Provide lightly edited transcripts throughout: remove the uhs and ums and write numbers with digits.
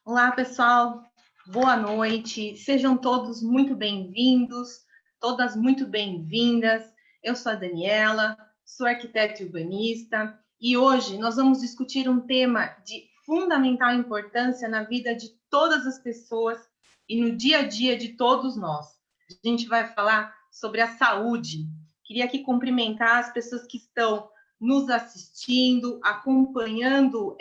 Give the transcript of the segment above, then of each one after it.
Olá, pessoal. Boa noite. Sejam todos muito bem-vindos, todas muito bem-vindas. Eu sou a Daniela, sou arquiteta e urbanista, e hoje nós vamos discutir um tema de fundamental importância na vida de todas as pessoas e no dia a dia de todos nós. A gente vai falar sobre a saúde. Queria aqui cumprimentar as pessoas que estão nos assistindo, acompanhando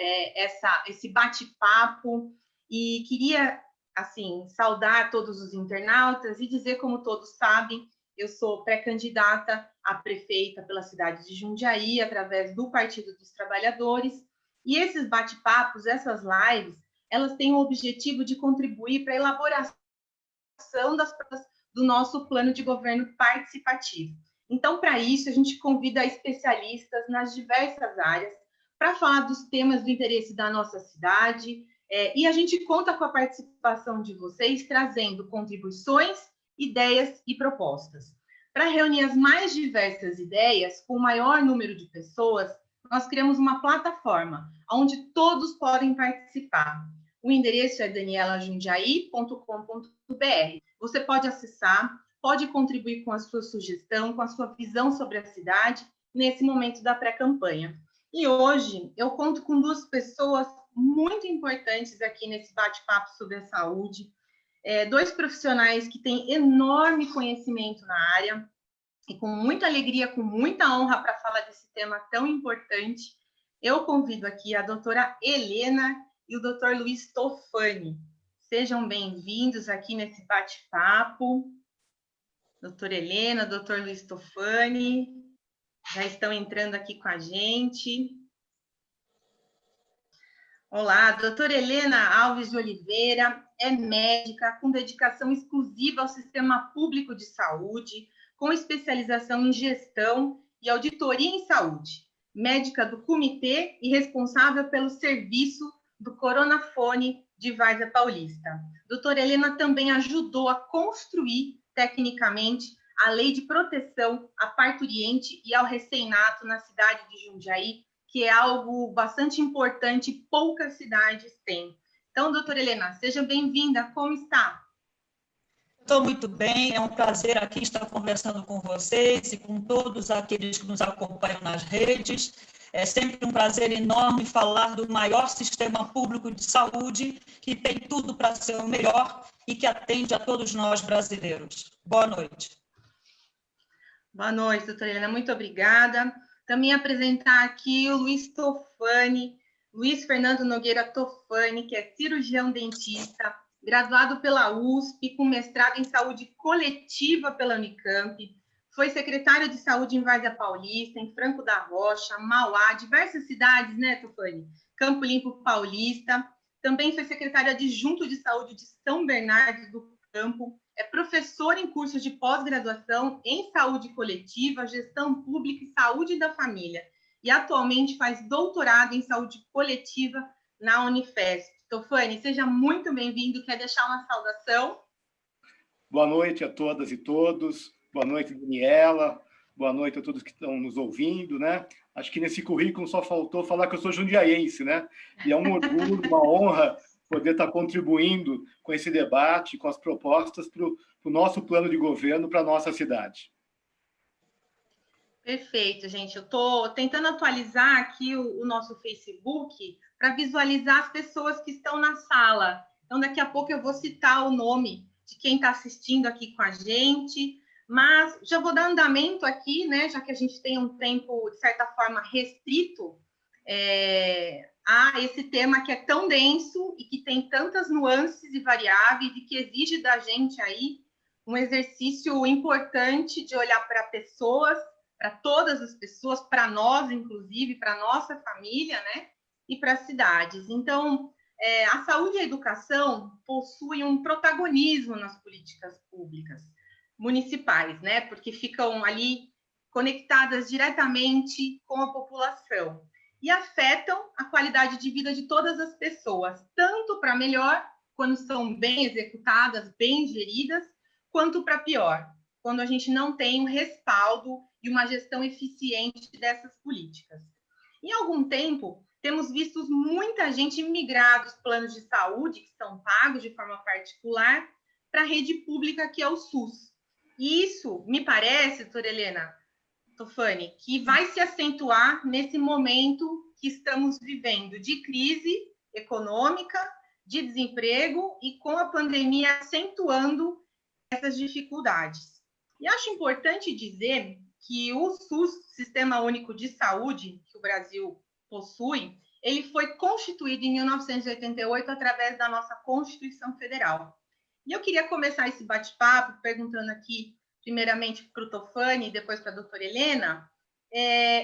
esse bate-papo. E queria, assim, saudar todos os internautas e dizer, como todos sabem, eu sou pré-candidata a prefeita pela cidade de Jundiaí, através do Partido dos Trabalhadores. E esses bate-papos, essas lives, elas têm o objetivo de contribuir para a elaboração do nosso plano de governo participativo. Então, para isso, a gente convida especialistas nas diversas áreas para falar dos temas do interesse da nossa cidade, e a gente conta com a participação de vocês, trazendo contribuições, ideias e propostas. Para reunir as mais diversas ideias, com o maior número de pessoas, nós criamos uma plataforma onde todos podem participar. O endereço é danielajundiaí.com.br. Você pode acessar, pode contribuir com a sua sugestão, com a sua visão sobre a cidade, nesse momento da pré-campanha. E hoje eu conto com duas pessoas muito importantes aqui nesse bate-papo sobre a saúde, dois profissionais que têm enorme conhecimento na área e com muita alegria, com muita honra para falar desse tema tão importante. Eu convido aqui a doutora Helena e o doutor Luiz Tofani. Sejam bem-vindos aqui nesse bate-papo. Doutora Helena, doutor Luiz Tofani, já estão entrando aqui com a gente. Olá, doutora Helena Alves de Oliveira é médica com dedicação exclusiva ao sistema público de saúde, com especialização em gestão e auditoria em saúde. Médica do comitê e responsável pelo serviço do Coronafone de Várzea Paulista. Doutora Helena também ajudou a construir, tecnicamente, a lei de proteção à parturiente e ao recém-nato na cidade de Jundiaí, que é algo bastante importante e poucas cidades têm. Então, doutora Helena, seja bem-vinda. Como está? Estou muito bem, é um prazer aqui estar conversando com vocês e com todos aqueles que nos acompanham nas redes. É sempre um prazer enorme falar do maior sistema público de saúde, que tem tudo para ser o melhor e que atende a todos nós brasileiros. Boa noite. Boa noite, doutora Helena, muito obrigada. Também apresentar aqui o Luiz Tofani, Luiz Fernando Nogueira Tofani, que é cirurgião dentista, graduado pela USP, com mestrado em saúde coletiva pela Unicamp, foi secretário de saúde em Várzea Paulista, em Franco da Rocha, Mauá, diversas cidades, né, Tofani? Campo Limpo Paulista, também foi secretário adjunto de saúde de São Bernardo do Campo, é professor em cursos de pós-graduação em saúde coletiva, gestão pública e saúde da família, e atualmente faz doutorado em saúde coletiva na Unifesp. Tofani, seja muito bem-vindo. Quer deixar uma saudação? Boa noite a todas e todos. Boa noite, Daniela. Boa noite a todos que estão nos ouvindo, né? Acho que nesse currículo só faltou falar que eu sou jundiaense, né? E é um orgulho, uma honra poder estar contribuindo com esse debate, com as propostas para o nosso plano de governo para a nossa cidade. Perfeito, gente. Eu estou tentando atualizar aqui o nosso Facebook para visualizar as pessoas que estão na sala. Então, daqui a pouco eu vou citar o nome de quem está assistindo aqui com a gente, mas já vou dar andamento aqui, né? Já que a gente tem um tempo, de certa forma, restrito a esse tema que é tão denso e que tem tantas nuances e variáveis e que exige da gente aí um exercício importante de olhar para pessoas, para todas as pessoas, para nós, inclusive, para nossa família, né? E para as cidades. Então, a saúde e a educação possuem um protagonismo nas políticas públicas municipais, né? Porque ficam ali conectadas diretamente com a população e afetam a qualidade de vida de todas as pessoas, tanto para melhor, quando são bem executadas, bem geridas, quanto para pior, quando a gente não tem um respaldo e uma gestão eficiente dessas políticas. Em algum tempo, temos visto muita gente migrar dos planos de saúde, que são pagos de forma particular, para a rede pública, que é o SUS. E isso, me parece, doutora Helena Tofani, que vai se acentuar nesse momento que estamos vivendo de crise econômica, de desemprego e com a pandemia acentuando essas dificuldades. E acho importante dizer que o SUS, Sistema Único de Saúde, que o Brasil possui, ele foi constituído em 1988 através da nossa Constituição Federal. E eu queria começar esse bate-papo perguntando aqui, primeiramente para o Tofani e depois para a doutora Helena,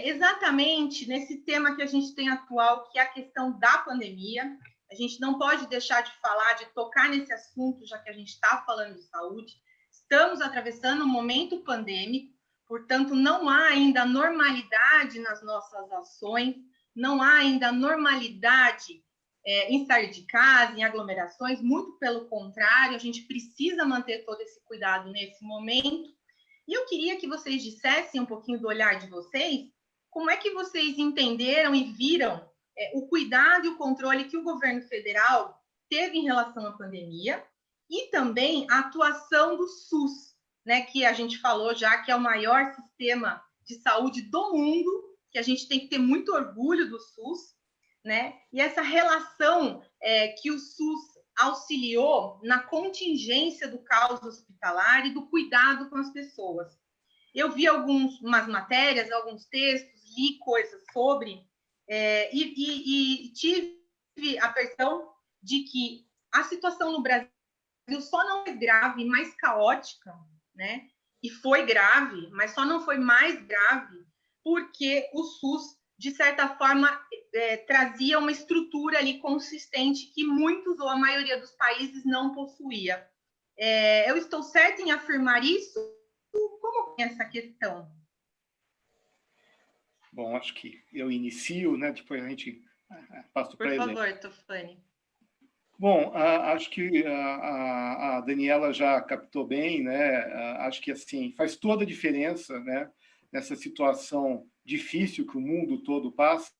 exatamente nesse tema que a gente tem atual, que é a questão da pandemia. A gente não pode deixar de falar, de tocar nesse assunto, já que a gente está falando de saúde. Estamos atravessando um momento pandêmico, portanto, não há ainda normalidade nas nossas ações, não há ainda normalidade em sair de casa, em aglomerações, muito pelo contrário, a gente precisa manter todo esse cuidado nesse momento. E eu queria que vocês dissessem um pouquinho do olhar de vocês, como é que vocês entenderam e viram o cuidado e o controle que o governo federal teve em relação à pandemia e também a atuação do SUS, né, que a gente falou já que é o maior sistema de saúde do mundo, que a gente tem que ter muito orgulho do SUS, né? E essa relação que o SUS auxiliou na contingência do caos hospitalar e do cuidado com as pessoas. Eu vi umas matérias, alguns textos, li coisas sobre, e tive a percepção de que a situação no Brasil só não é grave, mais caótica, né? E foi grave, mas só não foi mais grave porque o SUS, de certa forma, trazia uma estrutura ali consistente que muitos ou a maioria dos países não possuía. Eu estou certa em afirmar isso? Como é essa questão? Bom, acho que eu inicio, né? Depois a gente passa para ele. Por favor, Tofani. Bom, acho que a Daniela já captou bem, né? Acho que assim faz toda a diferença, né? Nessa situação difícil que o mundo todo passa,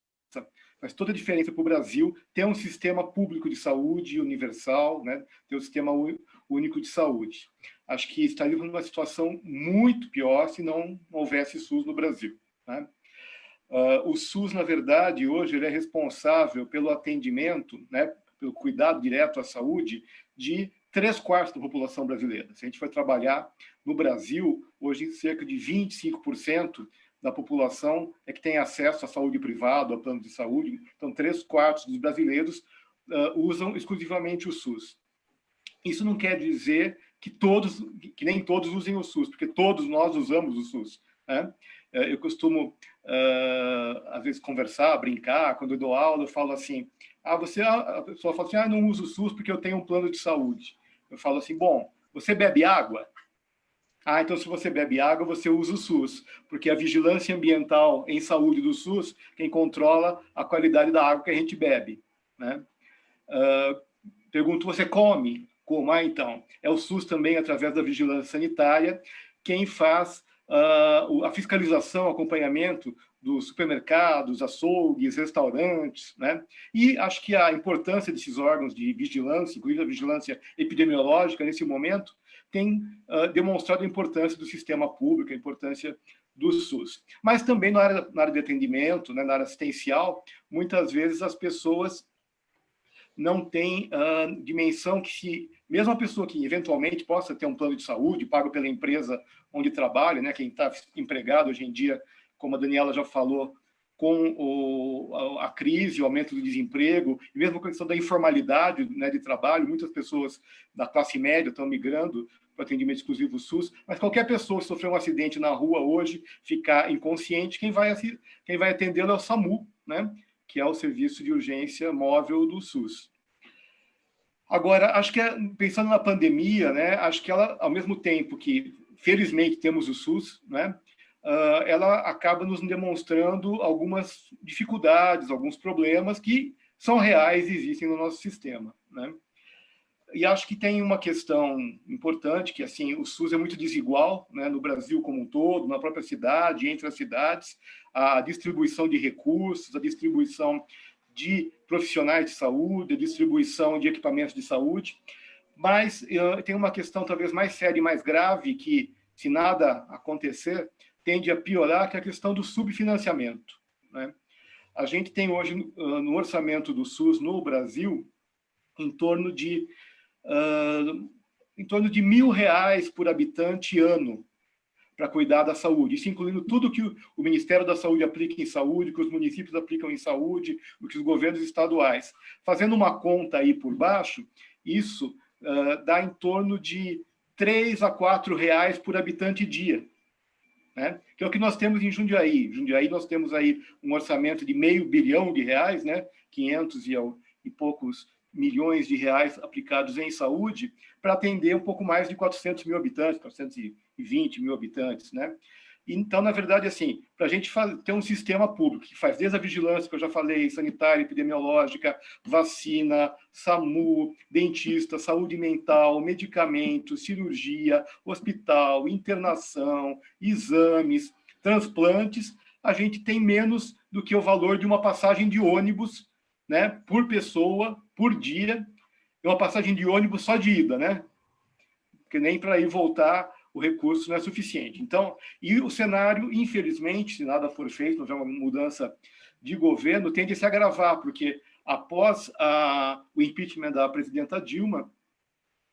faz toda a diferença para o Brasil ter um sistema público de saúde universal, né? Ter um sistema único de saúde. Acho que estaríamos numa situação muito pior se não houvesse SUS no Brasil, né? O SUS, na verdade, hoje ele é responsável pelo atendimento, né? Pelo cuidado direto à saúde de 3/4 da população brasileira. Se a gente for trabalhar no Brasil, hoje cerca de 25% da população é que tem acesso à saúde privada, a plano de saúde. Então, 3/4 dos brasileiros usam exclusivamente o SUS. Isso não quer dizer que nem todos usem o SUS, porque todos nós usamos o SUS, né? Eu costumo, às vezes, conversar, brincar. Quando eu dou aula, eu falo assim, a pessoa fala assim, não uso o SUS porque eu tenho um plano de saúde. Eu falo assim, bom, você bebe água? Então se você bebe água, você usa o SUS, porque a vigilância ambiental em saúde do SUS, quem controla a qualidade da água que a gente bebe, né? Pergunto, você come? Como? Então, é o SUS também, através da vigilância sanitária, quem faz a fiscalização, acompanhamento dos supermercados, açougues, restaurantes, né? E acho que a importância desses órgãos de vigilância, incluindo a vigilância epidemiológica, nesse momento, tem demonstrado a importância do sistema público, a importância do SUS. Mas também na área de atendimento, né, na área assistencial, muitas vezes as pessoas não têm dimensão que se mesmo a pessoa que eventualmente possa ter um plano de saúde pago pela empresa onde trabalha, né, quem está empregado hoje em dia, como a Daniela já falou, com a crise, o aumento do desemprego, e mesmo com a questão da informalidade, né, de trabalho, muitas pessoas da classe média estão migrando para o atendimento exclusivo SUS, mas qualquer pessoa que sofrer um acidente na rua hoje, ficar inconsciente, quem vai atendê-lo é o SAMU, né, que é o Serviço de Urgência Móvel do SUS. Agora, acho que pensando na pandemia, né, acho que ela, ao mesmo tempo que, felizmente, temos o SUS, né, ela acaba nos demonstrando algumas dificuldades, alguns problemas que são reais e existem no nosso sistema, né? E acho que tem uma questão importante, que assim, o SUS é muito desigual, né, no Brasil como um todo, na própria cidade, entre as cidades, a distribuição de recursos, a distribuição de profissionais de saúde, a distribuição de equipamentos de saúde, mas tem uma questão talvez mais séria e mais grave que, se nada acontecer, tende a piorar, que é a questão do subfinanciamento, né? A gente tem hoje, no orçamento do SUS no Brasil, em torno de R$1.000 por habitante ano para cuidar da saúde, isso incluindo tudo que o Ministério da Saúde aplica em saúde, que os municípios aplicam em saúde, o que os governos estaduais. Fazendo uma conta aí por baixo, isso dá em torno de R$3 a R$4 por habitante dia, né? Que é o que nós temos em Jundiaí. Em Jundiaí nós temos aí um orçamento de R$500 bilhão, né? 500 e poucos milhões de reais aplicados em saúde para atender um pouco mais de 400 mil habitantes, 420 mil habitantes, né? Então, na verdade, assim, para a gente ter um sistema público que faz desde a vigilância, que eu já falei, sanitária, epidemiológica, vacina, SAMU, dentista, saúde mental, medicamentos, cirurgia, hospital, internação, exames, transplantes, a gente tem menos do que o valor de uma passagem de ônibus, né, por pessoa, por dia, e uma passagem de ônibus só de ida, né? Porque nem para ir e voltar o recurso não é suficiente. Então, e o cenário, infelizmente, se nada for feito, não houver uma mudança de governo, tende a se agravar, porque após o impeachment da presidenta Dilma,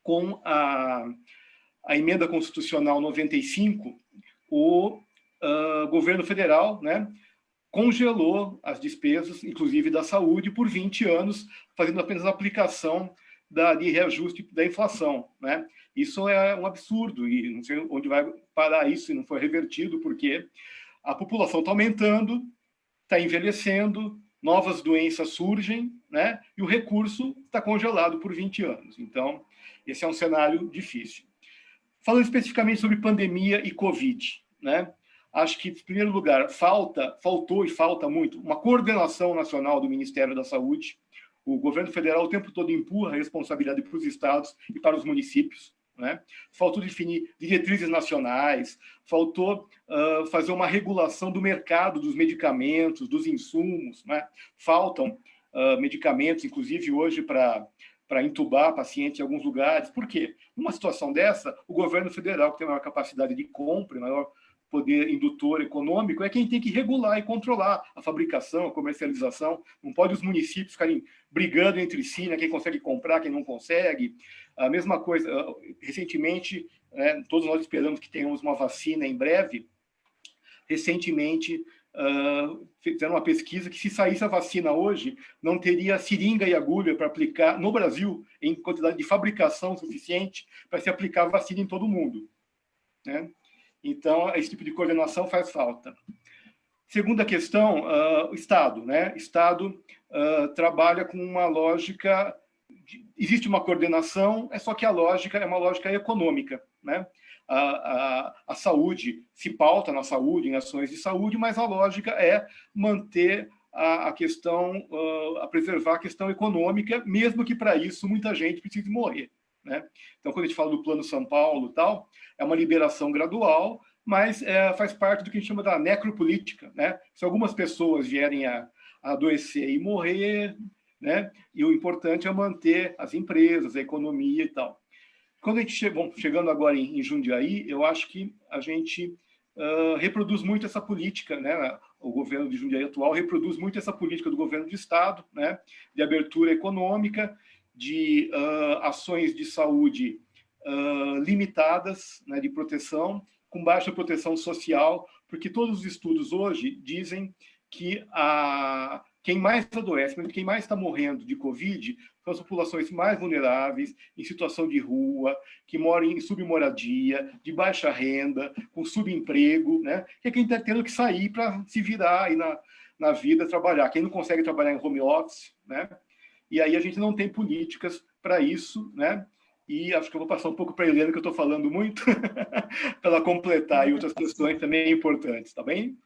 com a emenda constitucional 95, o governo federal, né, congelou as despesas, inclusive da saúde, por 20 anos, fazendo apenas a aplicação de reajuste da inflação, né? Isso é um absurdo, e não sei onde vai parar isso se não for revertido, porque a população está aumentando, está envelhecendo, novas doenças surgem, né? E o recurso está congelado por 20 anos. Então, esse é um cenário difícil. Falando especificamente sobre pandemia e Covid, né? Acho que, em primeiro lugar, faltou e falta muito uma coordenação nacional do Ministério da Saúde. O governo federal o tempo todo empurra a responsabilidade para os estados e para os municípios, né? Faltou definir diretrizes nacionais, faltou fazer uma regulação do mercado dos medicamentos, dos insumos, né? Faltam medicamentos, inclusive hoje, para entubar pacientes em alguns lugares. Por quê? Numa situação dessa, o governo federal, que tem maior capacidade de compra, maior poder indutor econômico, é quem tem que regular e controlar a fabricação, a comercialização. Não pode os municípios ficarem brigando entre si, né, quem consegue comprar, quem não consegue. A mesma coisa, recentemente, todos nós esperamos que tenhamos uma vacina em breve. Recentemente, fizeram uma pesquisa que, se saísse a vacina hoje, não teria seringa e agulha para aplicar no Brasil, em quantidade de fabricação suficiente para se aplicar a vacina em todo o mundo, né? Então, esse tipo de coordenação faz falta. Segunda questão, o Estado, né? O Estado trabalha com uma lógica... Existe uma coordenação, só que a lógica é uma lógica econômica, né? A saúde se pauta na saúde, em ações de saúde, mas a lógica é manter a questão, a preservar a questão econômica, mesmo que para isso muita gente precise morrer, né? Então, quando a gente fala do Plano São Paulo e tal, é uma liberação gradual, mas faz parte do que a gente chama da necropolítica, né? Se algumas pessoas vierem a adoecer e morrer, né? E o importante é manter as empresas, a economia e tal. Quando a gente chegando agora em Jundiaí, eu acho que a gente reproduz muito essa política, né? O governo de Jundiaí atual reproduz muito essa política do governo do Estado, né? De abertura econômica, de ações de saúde limitadas, né, de proteção, com baixa proteção social, porque todos os estudos hoje dizem que quem mais adoece, quem mais está morrendo de Covid, são as populações mais vulneráveis, em situação de rua, que moram em submoradia, de baixa renda, com subemprego, né? Que é quem está tendo que sair para se virar aí na vida, trabalhar. Quem não consegue trabalhar em home office, né? E aí a gente não tem políticas para isso, né? E acho que eu vou passar um pouco para a Helena, que eu estou falando muito, para ela completar aí outras questões também importantes, tá bem?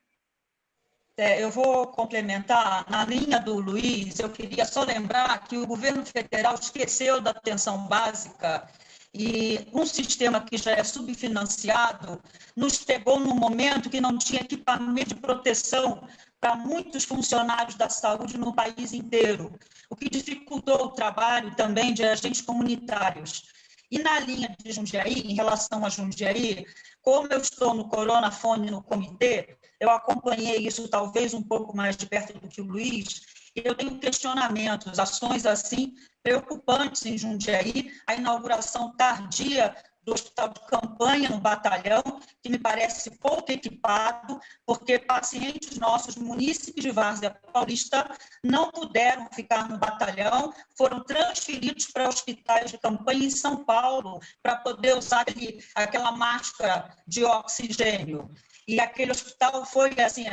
Eu vou complementar. Na linha do Luiz, eu queria só lembrar que o governo federal esqueceu da atenção básica e um sistema que já é subfinanciado nos pegou num momento que não tinha equipamento de proteção para muitos funcionários da saúde no país inteiro, o que dificultou o trabalho também de agentes comunitários. E na linha de Jundiaí, em relação a Jundiaí, como eu estou no Coronafone, no comitê, eu acompanhei isso talvez um pouco mais de perto do que o Luiz, e eu tenho questionamentos, ações assim preocupantes em Jundiaí, a inauguração tardia do hospital de campanha no batalhão, que me parece pouco equipado, porque pacientes nossos, munícipes de Várzea Paulista, não puderam ficar no batalhão, foram transferidos para hospitais de campanha em São Paulo, para poder usar aquela máscara de oxigênio. E aquele hospital foi assim,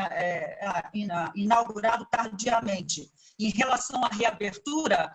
inaugurado tardiamente. Em relação à reabertura,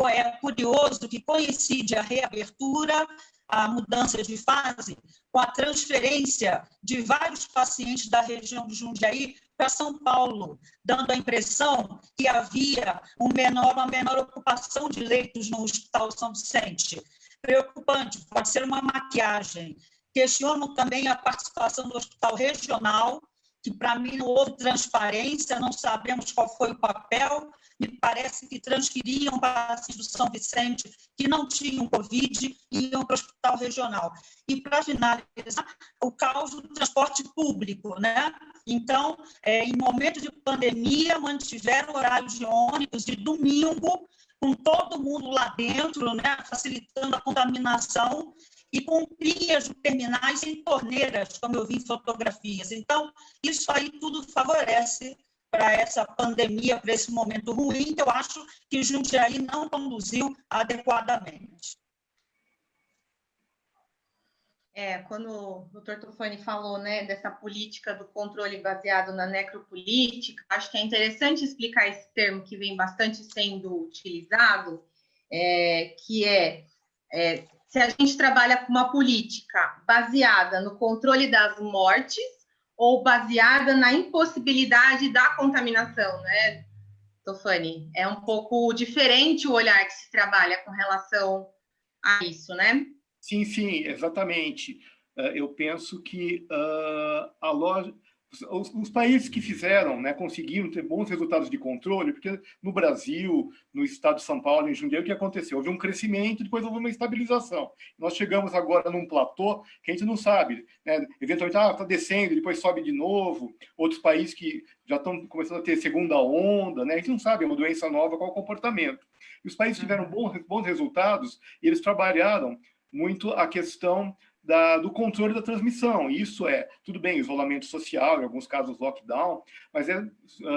é curioso que coincide a reabertura, a mudança de fase, com a transferência de vários pacientes da região de Jundiaí para São Paulo, dando a impressão que havia uma menor ocupação de leitos no Hospital São Vicente. Preocupante, pode ser uma maquiagem. Questiono também a participação do Hospital Regional, que para mim não houve transparência, não sabemos qual foi o papel, me parece que transferiam pacientes do São Vicente que não tinham Covid e iam para o hospital regional. E, para finalizar, o caos do transporte público, né? Então, em momentos de pandemia, mantiveram horários de ônibus de domingo, com todo mundo lá dentro, né? Facilitando a contaminação, e com pias de terminais em torneiras, como eu vi em fotografias. Então, isso aí tudo favorece para essa pandemia, para esse momento ruim, que eu acho que Jundiaí não conduziu adequadamente. Quando o doutor Tufani falou, né, dessa política do controle baseado na necropolítica, acho que é interessante explicar esse termo que vem bastante sendo utilizado, que se a gente trabalha com uma política baseada no controle das mortes ou baseada na impossibilidade da contaminação, né, Tufani? É um pouco diferente o olhar que se trabalha com relação a isso, né? Sim, sim, exatamente. Eu penso que os países que fizeram, né, conseguiram ter bons resultados de controle, porque no Brasil, no estado de São Paulo, em Jundiaí, o que aconteceu? Houve um crescimento, depois houve uma estabilização. Nós chegamos agora num platô que a gente não sabe, né? Eventualmente, está descendo, depois sobe de novo. Outros países que já estão começando a ter segunda onda, né? A gente não sabe, é uma doença nova, qual é o comportamento. E os países tiveram bons resultados, e eles trabalharam muito a questão do controle da transmissão. Isso tudo bem, isolamento social, em alguns casos lockdown, mas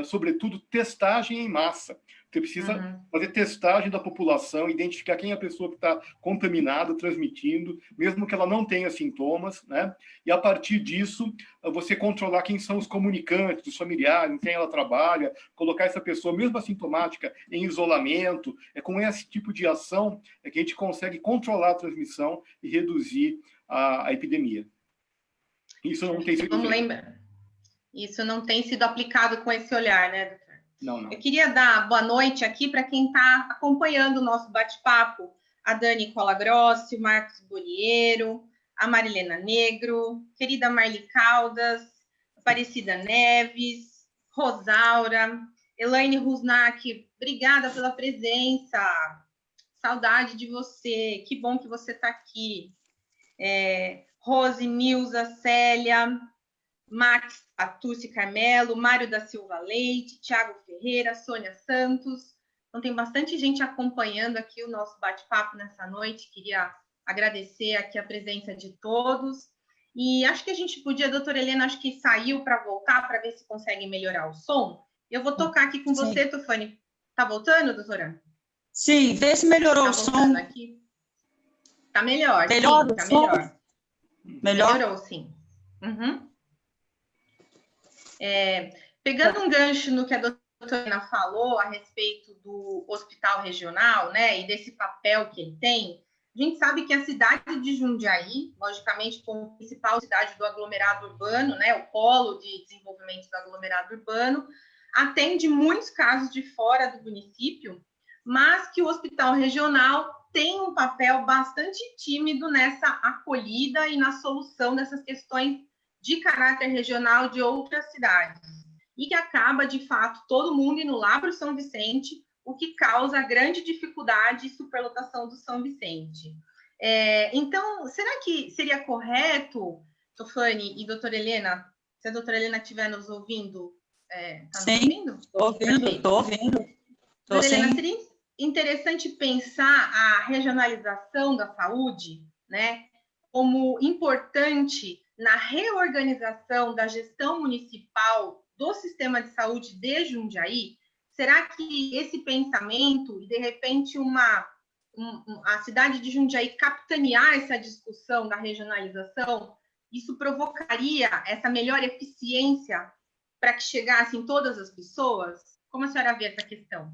sobretudo, testagem em massa. Você precisa fazer testagem da população, identificar quem é a pessoa que está contaminada, transmitindo, mesmo que ela não tenha sintomas, né? E, a partir disso, você controlar quem são os comunicantes, os familiares, com quem ela trabalha, colocar essa pessoa, mesmo assintomática, em isolamento. Com esse tipo de ação que a gente consegue controlar a transmissão e reduzir a epidemia. Isso não tem sido feito. Isso não tem sido aplicado com esse olhar, né, doutor? Não. Eu queria dar boa noite aqui para quem está acompanhando o nosso bate-papo, a Dani Colagrossi, o Marcos Boniero, a Marilena Negro, querida Marli Caldas, Aparecida Neves, Rosaura, Elaine Rusnak, obrigada pela presença, saudade de você, que bom que você está aqui. Rose, Nilza, Célia, Max, Atucci Carmelo, Mário da Silva Leite, Tiago Ferreira, Sônia Santos. Então, tem bastante gente acompanhando aqui o nosso bate-papo nessa noite. Queria agradecer aqui a presença de todos. E acho que a gente podia, doutora Helena, acho que saiu para voltar, para ver se consegue melhorar o som. Eu vou tocar aqui com você, Tufani. Tá voltando, doutora? Sim, vê se melhorou o som. Aqui. Tá melhor. Melhor, sim, tá melhor. Melhorou, sim. Pegando um gancho no que a doutora Ana falou a respeito do hospital regional, né, e desse papel que ele tem, a gente sabe que a cidade de Jundiaí, logicamente, como principal cidade do aglomerado urbano, né, o polo de desenvolvimento do aglomerado urbano, atende muitos casos de fora do município, mas que o hospital regional tem um papel bastante tímido nessa acolhida e na solução dessas questões de caráter regional de outras cidades. e que acaba, de fato, todo mundo indo lá para o São Vicente, o que causa grande dificuldade e superlotação do São Vicente. Então, será que seria correto, Tofani e doutora Helena, se a doutora Helena estiver nos ouvindo, está nos ouvindo? Estou ouvindo. Doutora Helena, seria interessante pensar a regionalização da saúde, né, como importante na reorganização da gestão municipal do sistema de saúde de Jundiaí? Será que esse pensamento e, de repente, a cidade de Jundiaí capitanear essa discussão da regionalização, isso provocaria essa melhor eficiência para que chegassem todas as pessoas? Como a senhora vê essa questão?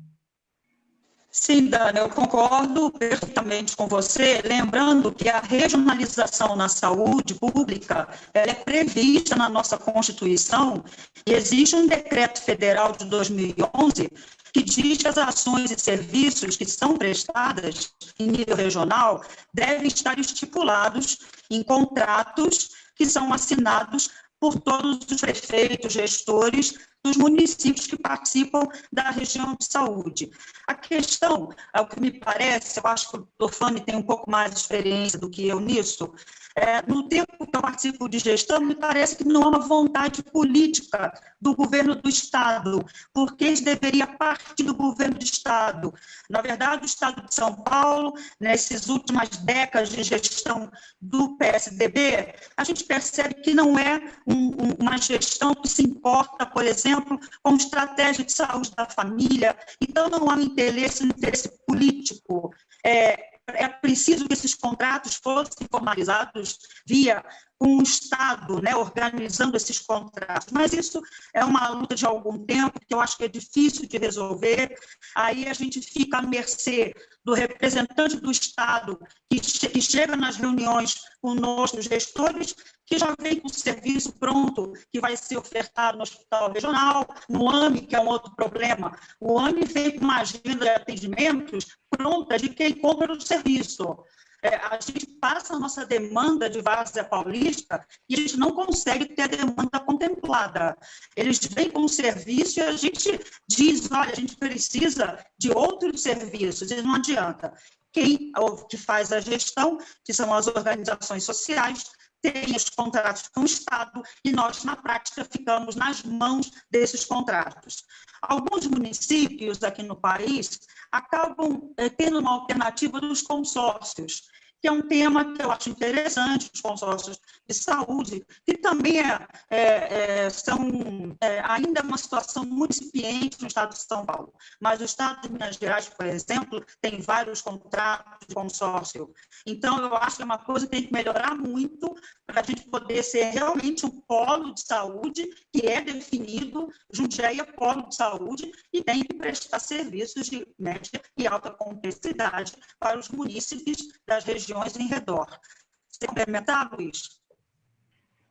Sim, Dani, eu concordo perfeitamente com você, lembrando que a regionalização na saúde pública ela é prevista na nossa Constituição e existe um decreto federal de 2011 que diz que as ações e serviços que são prestadas em nível regional devem estar estipulados em contratos que são assinados por todos os prefeitos, gestores dos municípios que participam da região de saúde. A questão, ao que me parece, eu acho que o Tofani tem um pouco mais de experiência do que eu nisso, no tempo que eu participo de gestão, me parece que não há uma vontade política do governo do Estado, porque isso deveria partir do governo do Estado. Na verdade, o Estado de São Paulo, nessas últimas décadas de gestão do PSDB, a gente percebe que não é uma gestão que se importa, por exemplo, com estratégia de saúde da família, então não há um interesse político. É preciso que esses contratos fossem formalizados via um Estado, né, organizando esses contratos. Mas isso é uma luta de algum tempo, que eu acho que é difícil de resolver. Aí a gente fica à mercê do representante do Estado, que chega nas reuniões conosco, os gestores, que já vem com o serviço pronto, que vai ser ofertado no hospital regional, no AME, que é um outro problema. O AME vem com uma agenda de atendimentos pronta de quem compra o serviço. A gente passa a nossa demanda de Várzea Paulista e a gente não consegue ter a demanda contemplada. Eles vêm com o serviço e a gente diz, olha, a gente precisa de outros serviços, e não adianta. Quem que faz a gestão, que são as organizações sociais, tem os contratos com o Estado e nós, na prática, ficamos nas mãos desses contratos. Alguns municípios aqui no país acabam tendo uma alternativa dos consórcios, que é um tema que eu acho interessante, os consórcios de saúde, que também são ainda uma situação muito incipiente no estado de São Paulo. Mas o estado de Minas Gerais, por exemplo, tem vários contratos de consórcio. Então, eu acho que é uma coisa que tem que melhorar muito para a gente poder ser realmente um polo de saúde que é definido, Jundiaí é polo de saúde e tem que prestar serviços de média e alta complexidade para os munícipes das regiões em redor. Você complementar, Luiz?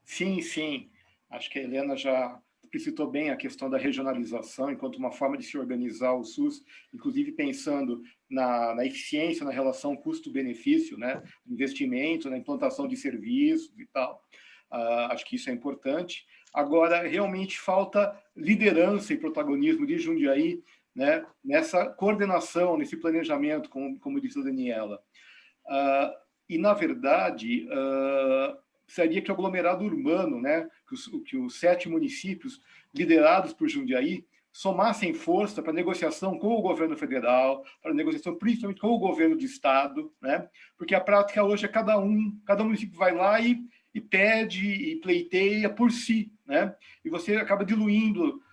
Sim. Acho que a Helena já explicitou bem a questão da regionalização enquanto uma forma de se organizar o SUS, inclusive pensando na eficiência, na relação custo-benefício, né, investimento, na implantação de serviços e tal. Acho que isso é importante. Agora, realmente falta liderança e protagonismo de Jundiaí, né, nessa coordenação, nesse planejamento, como disse a Daniela. E, na verdade, seria que o aglomerado urbano, né, que os 7 municípios liderados por Jundiaí somassem força para negociação com o governo federal, para negociação principalmente com o governo do estado, né, porque a prática hoje é cada município vai lá e pede e pleiteia por si, né, e você acaba diluindo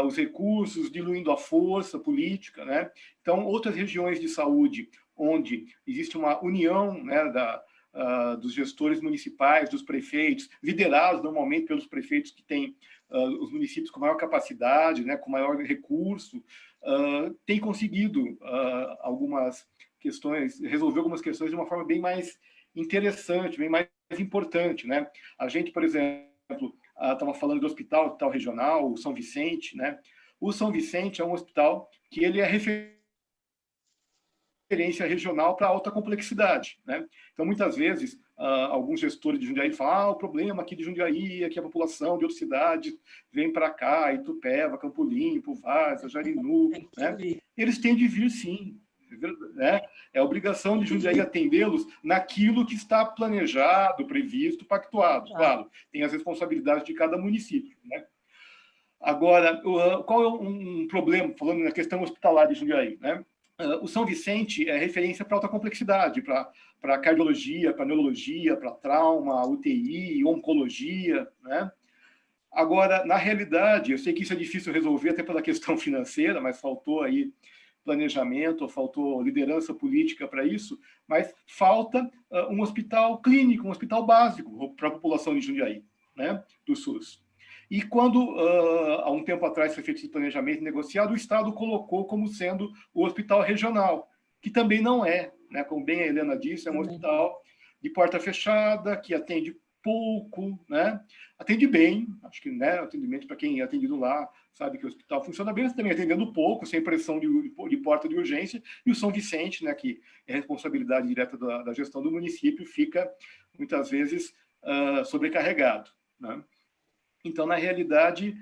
os recursos, diluindo a força política, né. Então, outras regiões de saúde onde existe uma união, né, dos gestores municipais, dos prefeitos, liderados normalmente pelos prefeitos que têm os municípios com maior capacidade, né, com maior recurso, tem conseguido algumas questões, resolver algumas questões de uma forma bem mais interessante, bem mais importante, né? A gente, por exemplo, estava falando do hospital regional, o São Vicente, né? O São Vicente é um hospital que ele é referência referência regional para alta complexidade, né? Então, muitas vezes, alguns gestores de Jundiaí falam: o problema aqui de Jundiaí é que a população de outras cidades vem para cá, Itupeva, Campo Limpo, Várzea, Jarinu, né? Eles têm de vir, sim, né? É obrigação de Jundiaí atendê-los naquilo que está planejado, previsto, pactuado. Claro, tem as responsabilidades de cada município, né? Agora, qual é um problema, falando na questão hospitalar de Jundiaí, né? O São Vicente é referência para alta complexidade, para cardiologia, para neurologia, para trauma, UTI, oncologia, né? Agora, na realidade, eu sei que isso é difícil resolver até pela questão financeira, mas faltou aí planejamento, faltou liderança política para isso, mas falta um hospital clínico, um hospital básico para a população de Jundiaí, né, do SUS. E quando, há um tempo atrás, foi feito esse planejamento negociado, o Estado colocou como sendo o hospital regional, que também não é, né, como bem a Helena disse, é um hospital de porta fechada, que atende pouco, né? Atende bem, acho que, né, atendimento para quem é atendido lá sabe que o hospital funciona bem, mas também atendendo pouco, sem pressão de porta de urgência, e o São Vicente, né, que é responsabilidade direta da gestão do município, fica muitas vezes sobrecarregado, né? Então, na realidade,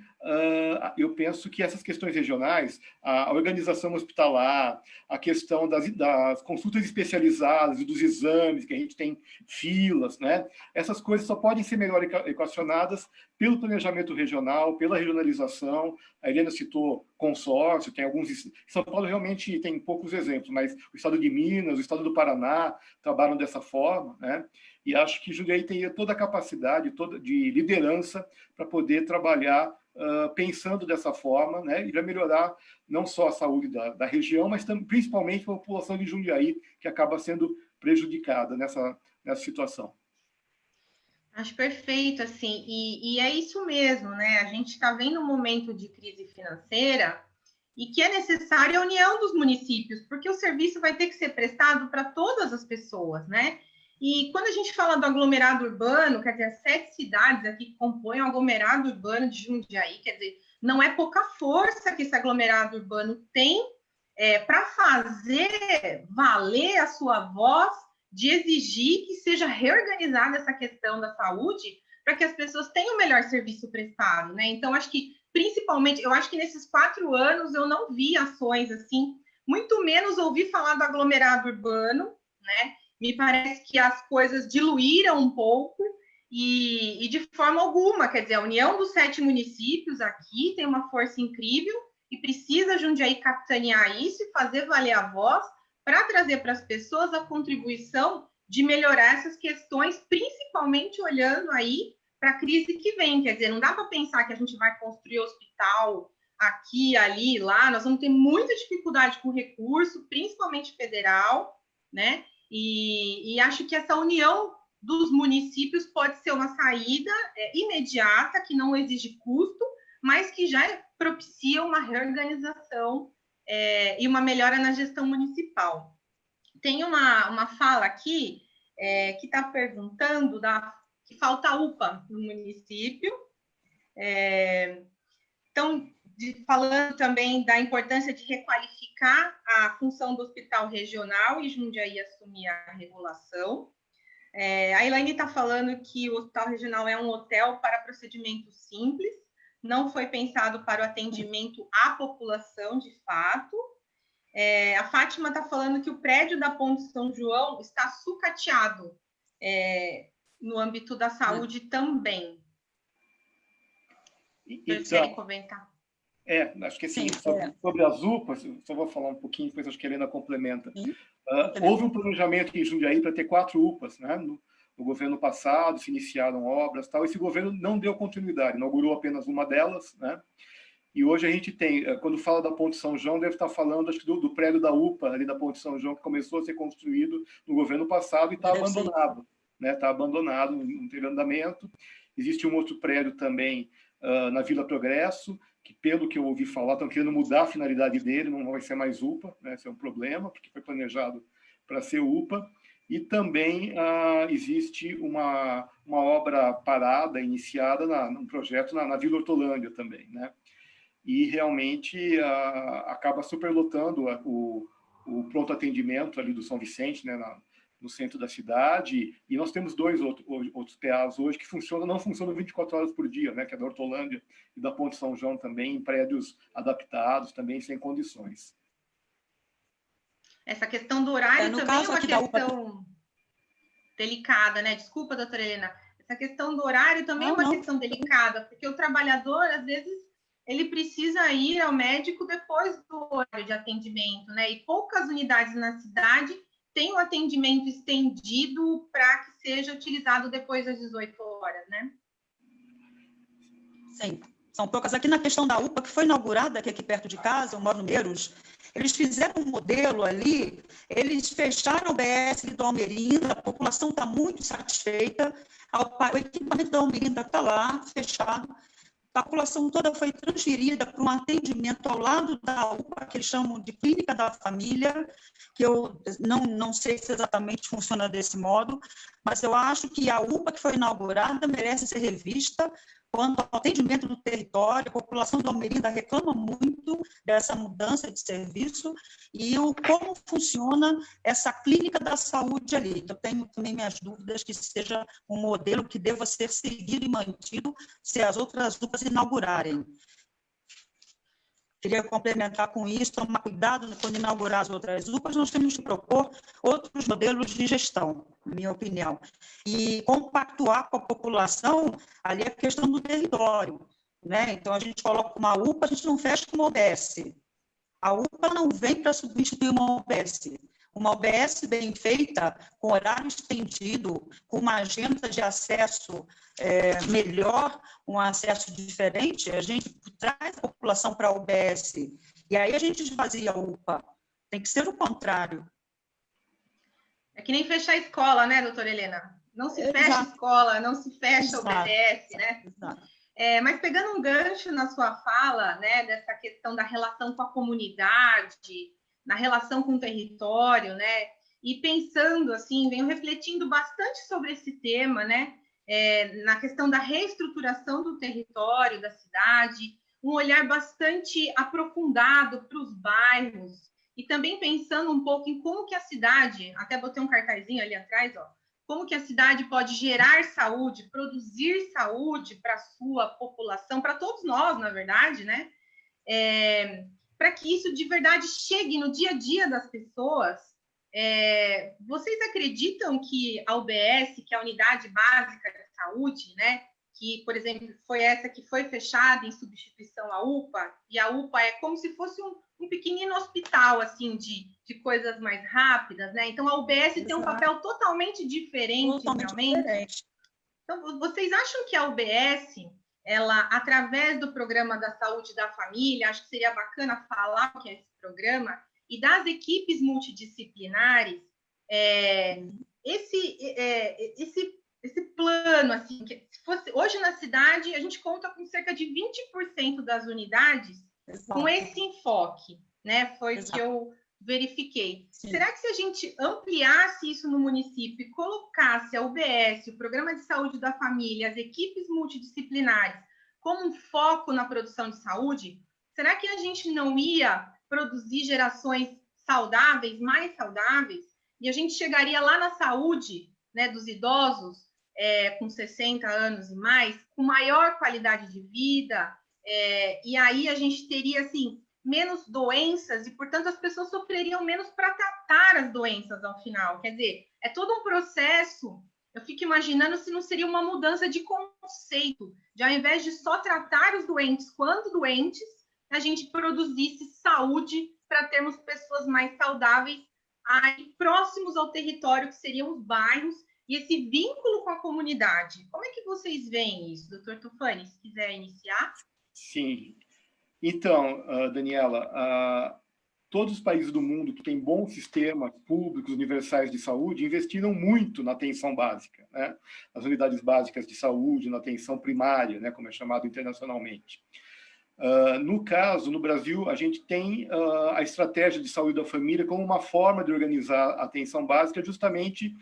eu penso que essas questões regionais, a organização hospitalar, a questão das consultas especializadas e dos exames, que a gente tem filas, né? Essas coisas só podem ser melhor equacionadas pelo planejamento regional, pela regionalização. A Helena citou consórcio, tem alguns... São Paulo realmente tem poucos exemplos, mas o estado de Minas, o estado do Paraná trabalham dessa forma, né? E acho que Jundiaí teria toda a capacidade de liderança para poder trabalhar pensando dessa forma, né? E vai melhorar não só a saúde da região, mas principalmente a população de Jundiaí, que acaba sendo prejudicada nessa situação. Acho perfeito, assim, e é isso mesmo, né? A gente está vendo um momento de crise financeira e que é necessária a união dos municípios, porque o serviço vai ter que ser prestado para todas as pessoas, né? E quando a gente fala do aglomerado urbano, quer dizer, as 7 cidades aqui que compõem o aglomerado urbano de Jundiaí, quer dizer, não é pouca força que esse aglomerado urbano tem para fazer valer a sua voz de exigir que seja reorganizada essa questão da saúde para que as pessoas tenham o melhor serviço prestado, né? Então, acho que, principalmente, eu acho que nesses 4 anos eu não vi ações assim, muito menos ouvi falar do aglomerado urbano, né? Me parece que as coisas diluíram um pouco e de forma alguma, quer dizer, a união dos 7 municípios aqui tem uma força incrível e precisa Jundiaí capitanear isso e fazer valer a voz para trazer para as pessoas a contribuição de melhorar essas questões, principalmente olhando aí para a crise que vem. Quer dizer, não dá para pensar que a gente vai construir hospital aqui, ali, lá. Nós vamos ter muita dificuldade com recurso, principalmente federal, né? E acho que essa união dos municípios pode ser uma saída imediata, que não exige custo, mas que já propicia uma reorganização e uma melhora na gestão municipal. Tem uma fala aqui que está perguntando que falta UPA no município. Então, falando também da importância de requalificar a função do hospital regional e Jundiaí assumir a regulação. A Elaine está falando que o hospital regional é um hotel para procedimentos simples, não foi pensado para o atendimento à população de fato. A Fátima está falando que o prédio da Ponte São João está sucateado no âmbito da saúde também. Vocês querem comentar? Acho que assim, sobre as UPAs, só vou falar um pouquinho, depois acho que a Helena complementa. Houve um planejamento em Jundiaí para ter 4 UPAs, né? No governo passado, se iniciaram obras, tal. Esse governo não deu continuidade, inaugurou apenas uma delas, né? E hoje a gente tem, quando fala da Ponte São João, deve estar falando, acho que do prédio da UPA, ali da Ponte São João, que começou a ser construído no governo passado e está abandonado, né? Está abandonado, não teve andamento. Existe um outro prédio também na Vila Progresso, que, pelo que eu ouvi falar, estão querendo mudar a finalidade dele, não vai ser mais UPA, né? Esse é um problema, porque foi planejado para ser UPA. E também existe uma obra parada, iniciada num projeto na Vila Hortolândia também, né? E realmente acaba superlotando o pronto atendimento ali do São Vicente, né, no centro da cidade, e nós temos dois outros PAs hoje que não funcionam 24 horas por dia, né, que é da Hortolândia e da Ponte São João também, em prédios adaptados, também sem condições. Essa questão do horário também é uma questão delicada, né? Desculpa, doutora Helena. Essa questão do horário também é uma questão delicada, porque o trabalhador, às vezes, ele precisa ir ao médico depois do horário de atendimento, né? E poucas unidades na cidade têm o atendimento estendido para que seja utilizado depois das 18 horas, né? Sim, são poucas. Aqui na questão da UPA, que foi inaugurada aqui perto de casa, eu moro no Meiros, eles fizeram um modelo ali, eles fecharam o BS do Almerinda, a população está muito satisfeita, o equipamento da Almerinda está lá, fechado, a população toda foi transferida para um atendimento ao lado da UPA, que eles chamam de Clínica da Família, que eu não sei se exatamente funciona desse modo, mas eu acho que a UPA que foi inaugurada merece ser revista. Quanto ao atendimento do território, a população do Almerinda reclama muito dessa mudança de serviço e como funciona essa clínica da saúde ali. Eu tenho também minhas dúvidas que seja um modelo que deva ser seguido e mantido se as outras UPAs inaugurarem. Queria complementar com isso, tomar cuidado quando inaugurar as outras UPAs, nós temos que propor outros modelos de gestão, na minha opinião. E compactuar com a população, ali é a questão do território, né? Então, a gente coloca uma UPA, a gente não fecha com uma UBS. A UPA não vem para substituir uma UBS. Uma UBS bem feita, com horário estendido, com uma agenda de acesso melhor, um acesso diferente, a gente traz a população para a UBS. E aí a gente esvazia a UPA. Tem que ser o contrário. É que nem fechar a escola, né, doutora Helena? Não se fecha a escola, não se fecha a UBS, né? Exato. Mas pegando um gancho na sua fala, né, dessa questão da relação com a comunidade, na relação com o território, né, e pensando, assim, venho refletindo bastante sobre esse tema, né, na questão da reestruturação do território da cidade, um olhar bastante aprofundado para os bairros, e também pensando um pouco em como que a cidade, até botei um cartazinho ali atrás, ó, como que a cidade pode gerar saúde, produzir saúde para a sua população, para todos nós, na verdade, né? Para que isso de verdade chegue no dia a dia das pessoas. Vocês acreditam que a UBS, que é a Unidade Básica de Saúde, né, que, por exemplo, foi essa que foi fechada em substituição à UPA, e a UPA é como se fosse um pequenino hospital, assim, de coisas mais rápidas, né? Então, a UBS tem um papel totalmente diferente, realmente. Então, vocês acham que a UBS, ela, através do programa da saúde da família, acho que seria bacana falar o que é esse programa, e das equipes multidisciplinares, esse plano, assim, que se fosse hoje na cidade, a gente conta com cerca de 20% das unidades com esse enfoque, né? Foi o que eu verifiquei. Sim. Será que se a gente ampliasse isso no município e colocasse a UBS, o Programa de Saúde da Família, as equipes multidisciplinares, como um foco na produção de saúde, será que a gente não ia produzir gerações saudáveis, mais saudáveis? E a gente chegaria lá na saúde, né, dos idosos, com 60 anos e mais, com maior qualidade de vida, e aí a gente teria, assim, menos doenças e, portanto, as pessoas sofreriam menos para tratar as doenças ao final. Quer dizer, é todo um processo. Eu fico imaginando se não seria uma mudança de conceito, de ao invés de só tratar os doentes quando doentes, a gente produzisse saúde para termos pessoas mais saudáveis aí próximos ao território, que seriam os bairros, e esse vínculo com a comunidade. Como é que vocês veem isso, doutor Tufani, se quiser iniciar? Sim. Então, Daniela, todos os países do mundo que têm bons sistemas públicos universais de saúde investiram muito na atenção básica, né? Nas unidades básicas de saúde, na atenção primária, né, como é chamado internacionalmente. No caso, no Brasil, a gente tem a estratégia de saúde da família como uma forma de organizar a atenção básica justamente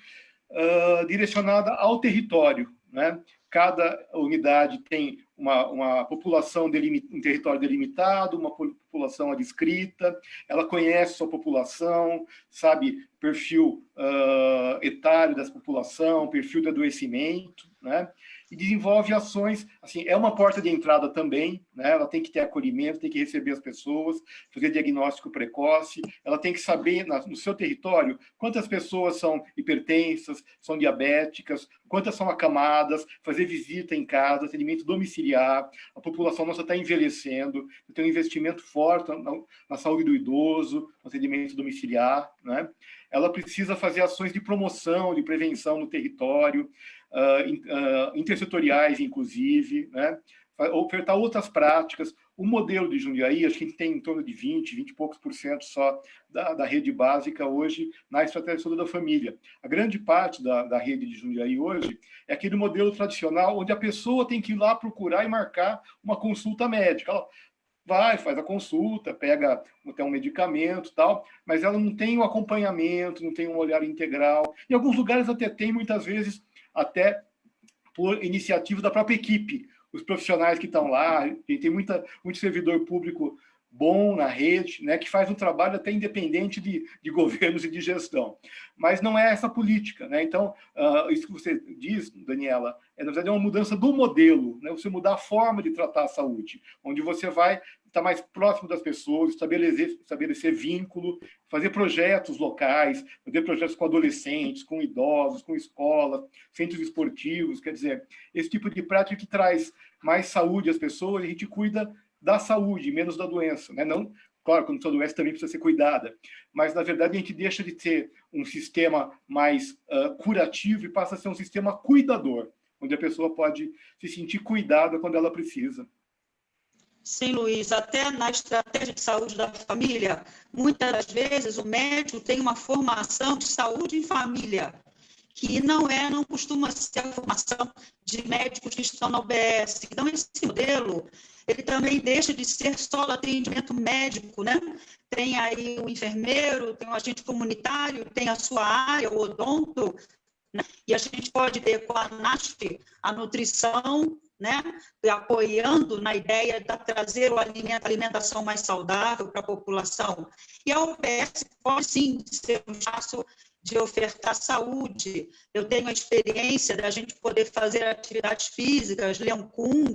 direcionada ao território, né? Cada unidade tem uma população, um território delimitado, uma população adscrita, ela conhece sua população, sabe perfil etário dessa população, perfil de adoecimento, né? E desenvolve ações, assim, é uma porta de entrada também, né? Ela tem que ter acolhimento, tem que receber as pessoas, fazer diagnóstico precoce, ela tem que saber no seu território quantas pessoas são hipertensas, são diabéticas, quantas são acamadas, fazer visita em casa, atendimento domiciliar, a população nossa está envelhecendo, tem um investimento forte na saúde do idoso, no atendimento domiciliar, né? Ela precisa fazer ações de promoção, de prevenção no território, intersetoriais, inclusive, né? Ofertar outras práticas. O modelo de Jundiaí, acho que a gente tem em torno de 20 e poucos por cento só da rede básica hoje na estratégia de saúde da família. A grande parte da rede de Jundiaí hoje é aquele modelo tradicional onde a pessoa tem que ir lá procurar e marcar uma consulta médica. Ela vai, faz a consulta, pega até um medicamento, tal, mas ela não tem um acompanhamento, não tem um olhar integral. Em alguns lugares até tem, muitas vezes, até por iniciativa da própria equipe, os profissionais que estão lá, e tem muito servidor público bom na rede, né, que faz um trabalho até independente de governos e de gestão. Mas não é essa política, né? Então, isso que você diz, Daniela, na verdade é uma mudança do modelo, né? Você mudar a forma de tratar a saúde, onde você vai estar mais próximo das pessoas, estabelecer vínculo, fazer projetos locais, fazer projetos com adolescentes, com idosos, com escolas, centros esportivos, quer dizer, esse tipo de prática que traz mais saúde às pessoas, a gente cuida da saúde, menos da doença, né? Não, claro, quando a doença também precisa ser cuidada, mas, na verdade, a gente deixa de ter um sistema mais curativo e passa a ser um sistema cuidador, onde a pessoa pode se sentir cuidada quando ela precisa. Sim, Luiz, até na estratégia de saúde da família, muitas das vezes o médico tem uma formação de saúde em família, que não costuma ser a formação de médicos que estão na UBS. Então, esse modelo, ele também deixa de ser só o atendimento médico, né? Tem aí o enfermeiro, tem o agente comunitário, tem a sua área, o odonto, né? E a gente pode ter com a NASF a nutrição, né? Apoiando na ideia de trazer a alimentação mais saudável para a população. E a UBS pode, sim, ser um espaço de ofertar saúde. Eu tenho a experiência da gente poder fazer atividades físicas, Leon Kung,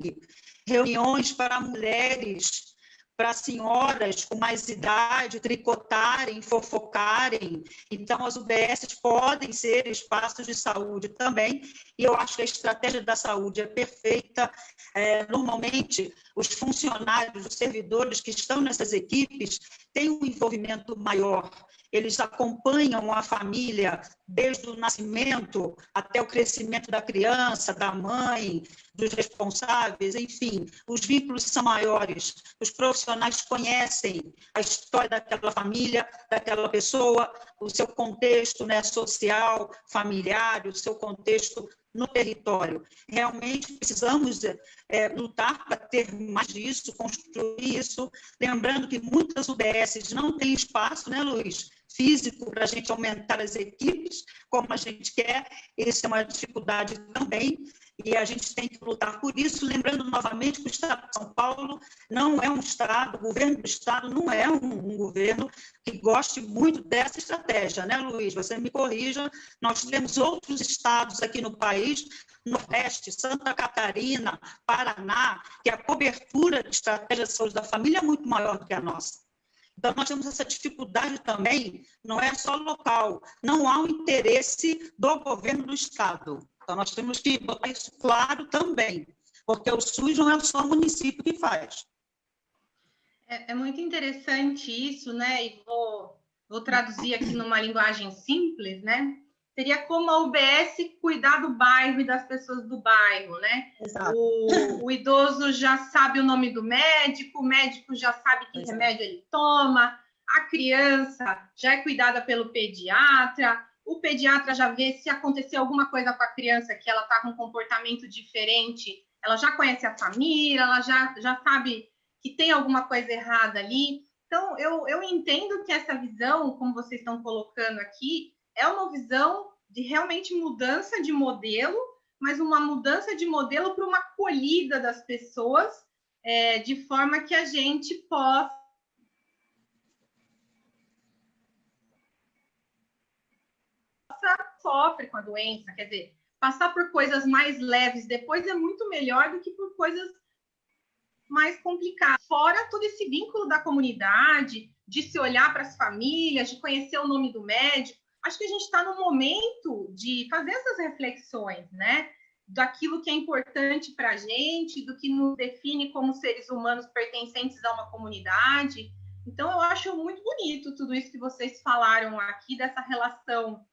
reuniões para mulheres, para senhoras com mais idade, tricotarem, fofocarem. Então, as UBSs podem ser espaços de saúde também, e eu acho que a estratégia da saúde é perfeita. Normalmente, os funcionários, os servidores que estão nessas equipes têm um envolvimento maior. Eles acompanham a família desde o nascimento até o crescimento da criança, da mãe, dos responsáveis, enfim, os vínculos são maiores. Os profissionais conhecem a história daquela família, daquela pessoa, o seu contexto, né, social, familiar, o seu contexto no território. Realmente precisamos lutar para ter mais disso, construir isso, lembrando que muitas UBSs não têm espaço, né, Luiz, físico para a gente aumentar as equipes, como a gente quer, isso é uma dificuldade também, e a gente tem que lutar por isso, lembrando novamente que o Estado de São Paulo não é um Estado, o governo do Estado não é um governo que goste muito dessa estratégia, né, Luiz? Você me corrija, nós temos outros estados aqui no país, Nordeste, Santa Catarina, Paraná, que a cobertura de estratégia de saúde da família é muito maior do que a nossa. Então, nós temos essa dificuldade também, não é só local, não há um interesse do governo do Estado. Então, nós temos que botar isso claro também, porque o SUS não é só o município que faz. É muito interessante isso, né? E vou traduzir aqui numa linguagem simples, né? Seria como a UBS cuidar do bairro e das pessoas do bairro, né? Exato. O idoso já sabe o nome do médico, o médico já sabe que remédio ele toma, a criança já é cuidada pelo pediatra, o pediatra já vê se acontecer alguma coisa com a criança, que ela está com um comportamento diferente, ela já conhece a família, ela já sabe que tem alguma coisa errada ali. Então, eu entendo que essa visão, como vocês estão colocando aqui, é uma visão de realmente mudança de modelo, mas uma mudança de modelo para uma acolhida das pessoas, de forma que a gente possa sofrer com a doença, quer dizer, passar por coisas mais leves depois é muito melhor do que por coisas mais complicadas. Fora todo esse vínculo da comunidade, de se olhar para as famílias, de conhecer o nome do médico. Acho que a gente está no momento de fazer essas reflexões, né? Daquilo que é importante para a gente, do que nos define como seres humanos pertencentes a uma comunidade. Então, eu acho muito bonito tudo isso que vocês falaram aqui, dessa relação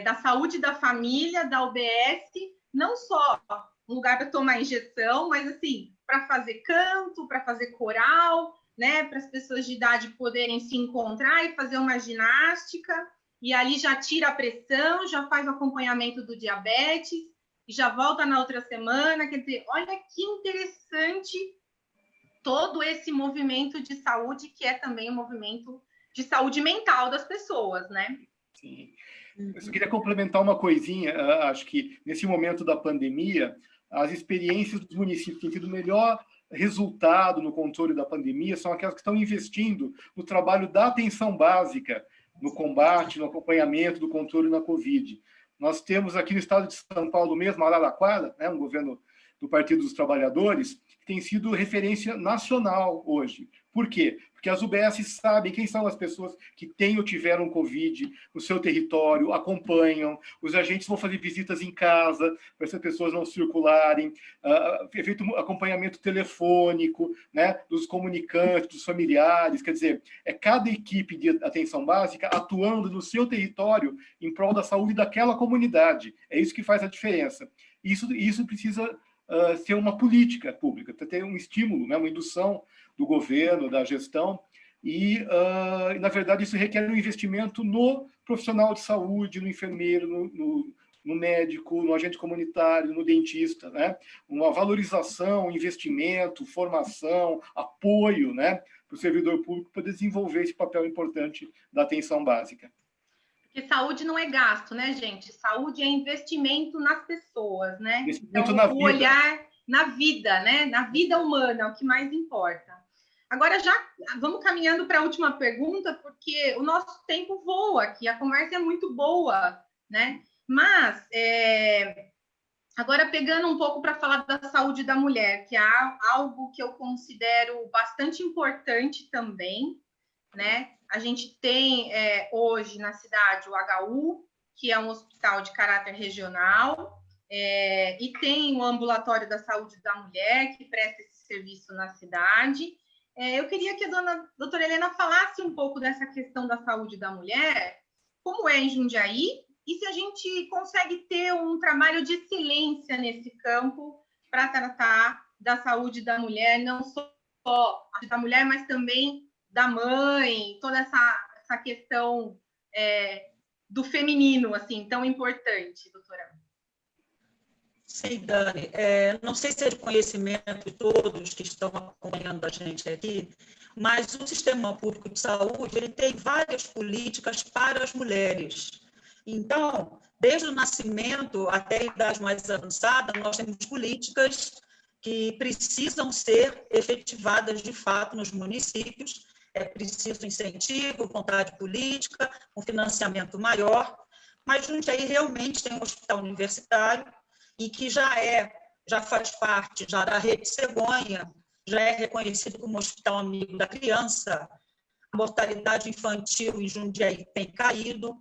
da saúde da família, da UBS, não só um lugar para tomar injeção, mas assim, para fazer canto, para fazer coral, né? Para as pessoas de idade poderem se encontrar e fazer uma ginástica, e ali já tira a pressão, já faz o acompanhamento do diabetes, e já volta na outra semana. Quer dizer, olha que interessante todo esse movimento de saúde, que é também um movimento de saúde mental das pessoas, né? Sim. Eu só queria complementar uma coisinha. Acho que nesse momento da pandemia, as experiências dos municípios que têm tido melhor resultado no controle da pandemia são aquelas que estão investindo no trabalho da atenção básica, no combate, no acompanhamento do controle na Covid. Nós temos aqui no estado de São Paulo mesmo, Araraquara, né, um governo do Partido dos Trabalhadores, que tem sido referência nacional hoje. Por quê? Porque as UBS sabem quem são as pessoas que têm ou tiveram Covid no seu território, acompanham, os agentes vão fazer visitas em casa para essas pessoas não circularem, é feito acompanhamento telefônico, né, dos comunicantes, dos familiares, quer dizer, é cada equipe de atenção básica atuando no seu território em prol da saúde daquela comunidade. É isso que faz a diferença. Isso precisa ser uma política pública, para ter um estímulo, né, uma indução do governo, da gestão, e, na verdade, isso requer um investimento no profissional de saúde, no enfermeiro, no médico, no agente comunitário, no dentista, né? Uma valorização, investimento, formação, apoio, né, para o servidor público poder desenvolver esse papel importante da atenção básica. Porque saúde não é gasto, né, gente? Saúde é investimento nas pessoas, né? Investimento então, na o vida. olhar na vida, né? Na vida humana, é o que mais importa. Agora, já vamos caminhando para a última pergunta, porque o nosso tempo voa aqui, a conversa é muito boa, né? Mas, agora pegando um pouco para falar da saúde da mulher, que é algo que eu considero bastante importante também, né? A gente tem hoje na cidade o HU, que é um hospital de caráter regional, e tem o ambulatório da saúde da mulher, que presta esse serviço na cidade. Eu queria que a doutora Helena falasse um pouco dessa questão da saúde da mulher, como é em Jundiaí, e se a gente consegue ter um trabalho de excelência nesse campo para tratar da saúde da mulher, não só da mulher, mas também da mãe, toda essa questão do feminino, assim, tão importante, doutora. Sim, Dani. Não sei se é de conhecimento de todos que estão acompanhando a gente aqui, mas o Sistema Público de Saúde ele tem várias políticas para as mulheres. Então, desde o nascimento até a idade mais avançada, nós temos políticas que precisam ser efetivadas de fato nos municípios. É preciso incentivo, vontade política, um financiamento maior, mas Jundiaí realmente tem um hospital universitário e que já faz parte já da Rede Cegonha, já é reconhecido como hospital amigo da criança. A mortalidade infantil em Jundiaí tem caído,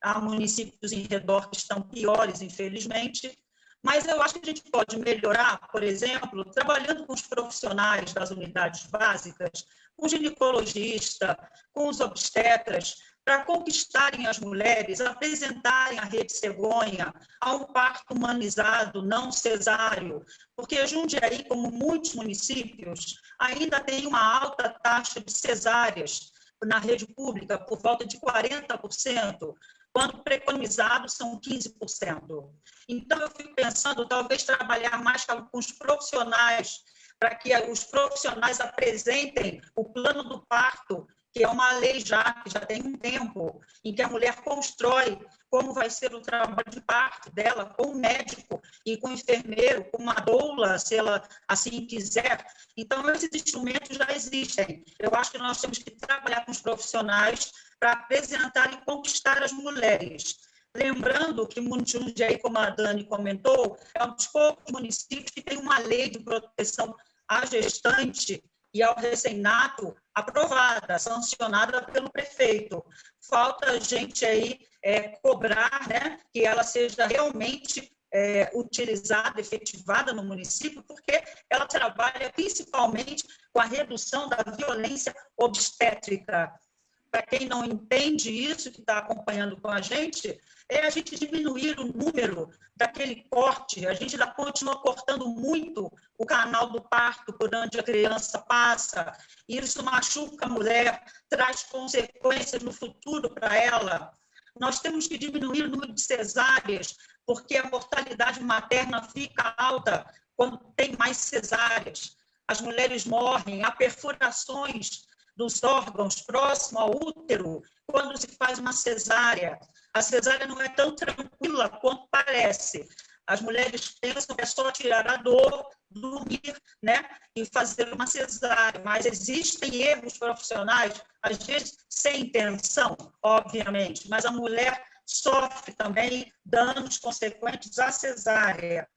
há municípios em redor que estão piores, infelizmente, mas eu acho que a gente pode melhorar, por exemplo, trabalhando com os profissionais das unidades básicas, com o ginecologista, com os obstetras, para conquistarem as mulheres, apresentarem a Rede Cegonha ao parto humanizado, não cesáreo, porque Jundiaí, como muitos municípios, ainda tem uma alta taxa de cesáreas na rede pública, por volta de 40%, quando preconizados são 15%. Então, eu fico pensando, talvez, trabalhar mais com os profissionais, para que os profissionais apresentem o plano do parto, que é uma lei que já tem um tempo, em que a mulher constrói como vai ser o trabalho de parto dela com o médico e com enfermeiro, com uma doula, se ela assim quiser. Então, esses instrumentos já existem. Eu acho que nós temos que trabalhar com os profissionais para apresentar e conquistar as mulheres. Lembrando que Jundiaí, como a Dani comentou, é um dos poucos municípios que tem uma lei de proteção à gestante e ao recém-nato aprovada, sancionada pelo prefeito. Falta a gente aí cobrar, né, que ela seja realmente utilizada, efetivada no município, porque ela trabalha principalmente com a redução da violência obstétrica. Para quem não entende isso, que está acompanhando com a gente, é a gente diminuir o número daquele corte. A gente ainda continua cortando muito o canal do parto por onde a criança passa. Isso machuca a mulher, traz consequências no futuro para ela. Nós temos que diminuir o número de cesáreas, porque a mortalidade materna fica alta quando tem mais cesáreas. As mulheres morrem, há perfurações dos órgãos próximo ao útero quando se faz uma cesárea. A cesárea não é tão tranquila quanto parece. As mulheres pensam que é só tirar a dor, dormir, né, e fazer uma cesárea, mas existem erros profissionais, às vezes sem intenção, obviamente, mas a mulher sofre também danos consequentes à cesárea.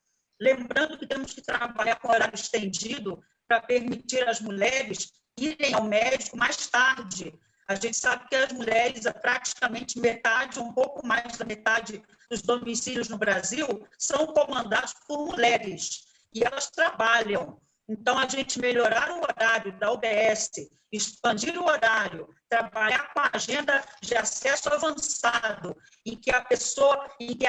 Lembrando que temos que trabalhar com horário estendido para permitir às mulheres irem ao médico mais tarde. A gente sabe que as mulheres, praticamente metade, um pouco mais da metade dos domicílios no Brasil, são comandados por mulheres, e elas trabalham. Então, a gente melhorar o horário da UBS, expandir o horário, trabalhar com a agenda de acesso avançado, em que a